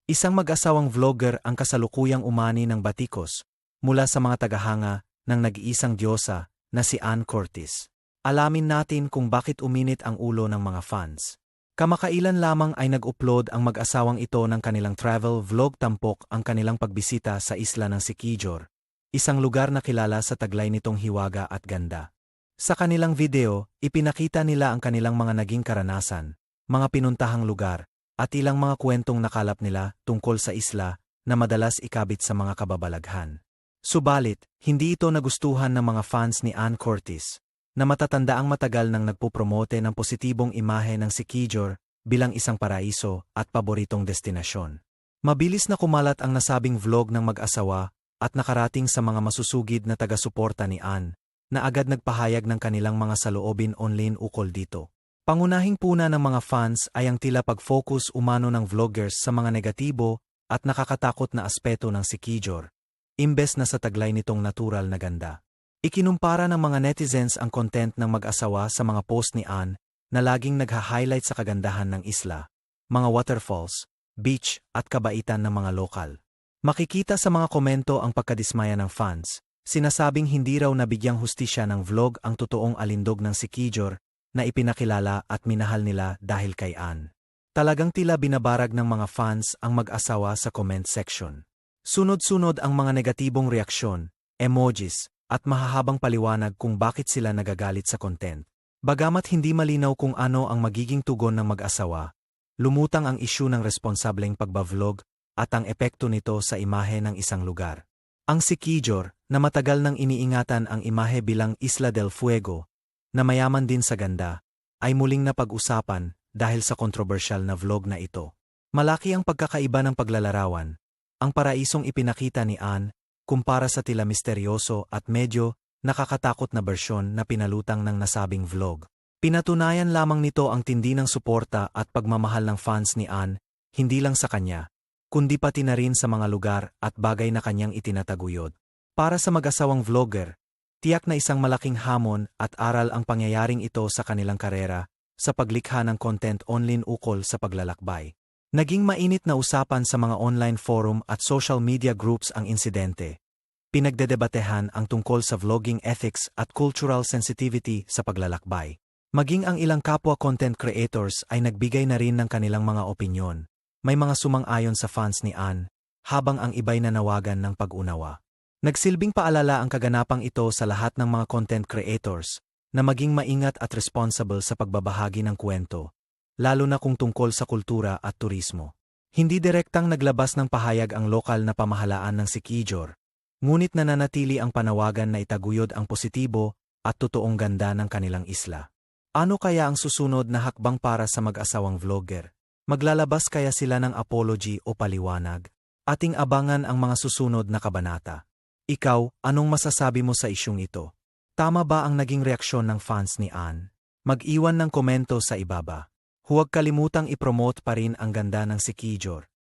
Isang mag-asawang vlogger ang kasalukuyang umani ng batikos mula sa mga tagahanga ng nag-iisang diyosa na si Ann Curtis. Alamin natin kung bakit uminit ang ulo ng mga fans. Kamakailan lamang ay nag-upload ang mag-asawang ito ng kanilang travel vlog tampok ang kanilang pagbisita sa isla ng Siquijor, isang lugar na kilala sa taglay nitong hiwaga at ganda. Sa kanilang video, ipinakita nila ang kanilang mga naging karanasan, mga pinuntahang lugar, at ilang mga kwentong nakalap nila tungkol sa isla na madalas ikabit sa mga kababalaghan. Subalit, hindi ito nagustuhan ng mga fans ni Ann Curtis, na matatandaang matagal nang nagpupromote ng positibong imahe ng Siquijor bilang isang paraiso at paboritong destinasyon. Mabilis na kumalat ang nasabing vlog ng mag-asawa at nakarating sa mga masusugid na taga-suporta ni Ann, na agad nagpahayag ng kanilang mga saloobin online ukol dito. Pangunahing puna ng mga fans ay ang tila pag-focus umano ng vloggers sa mga negatibo at nakakatakot na aspeto ng Siquijor, imbes na sa taglay nitong natural na ganda. Ikinumpara ng mga netizens ang content ng mag-asawa sa mga post ni Ann na laging nagha-highlight sa kagandahan ng isla, mga waterfalls, beach at kabaitan ng mga lokal. Makikita sa mga komento ang pagkadismaya ng fans, sinasabing hindi raw nabigyang hustisya ng vlog ang totoong alindog ng Siquijor na ipinakilala at minahal nila dahil kay Ann. Talagang tila binabarag ng mga fans ang mag-asawa sa comment section. Sunod-sunod ang mga negatibong reaksyon, emojis, at mahahabang paliwanag kung bakit sila nagagalit sa content. Bagamat hindi malinaw kung ano ang magiging tugon ng mag-asawa, lumutang ang isyu ng responsableng pagbavlog at ang epekto nito sa imahe ng isang lugar. Ang Siquijor, na matagal nang iniingatan ang imahe bilang Isla del Fuego, na mayaman din sa ganda, ay muling napag-usapan dahil sa kontrobersyal na vlog na ito. Malaki ang pagkakaiba ng paglalarawan. Ang paraisong ipinakita ni Ann, kumpara sa tila misteryoso at medyo nakakatakot na bersyon na pinalutang ng nasabing vlog. Pinatunayan lamang nito ang tindi ng suporta at pagmamahal ng fans ni Ann, hindi lang sa kanya, kundi pati na rin sa mga lugar at bagay na kanyang itinataguyod. Para sa mag-asawang vlogger, tiyak na isang malaking hamon at aral ang pangyayaring ito sa kanilang karera sa paglikha ng content online ukol sa paglalakbay. Naging mainit na usapan sa mga online forum at social media groups ang insidente. Pinagdedebatehan ang tungkol sa vlogging ethics at cultural sensitivity sa paglalakbay. Maging ang ilang kapwa content creators ay nagbigay na rin ng kanilang mga opinyon. May mga sumang-ayon sa fans ni Ann, habang ang iba'y nanawagan ng pag-unawa. Nagsilbing paalala ang kaganapang ito sa lahat ng mga content creators na maging maingat at responsible sa pagbabahagi ng kwento, lalo na kung tungkol sa kultura at turismo. Hindi direktang naglabas ng pahayag ang lokal na pamahalaan ng Siquijor, ngunit nananatili ang panawagan na itaguyod ang positibo at totoong ganda ng kanilang isla. Ano kaya ang susunod na hakbang para sa mag-asawang vlogger? Maglalabas kaya sila ng apology o paliwanag? Ating abangan ang mga susunod na kabanata. Ikaw, anong masasabi mo sa isyung ito? Tama ba ang naging reaksyon ng fans ni Ann? Mag-iwan ng komento sa ibaba. Huwag kalimutang ipromote pa rin ang ganda ng Siquijor.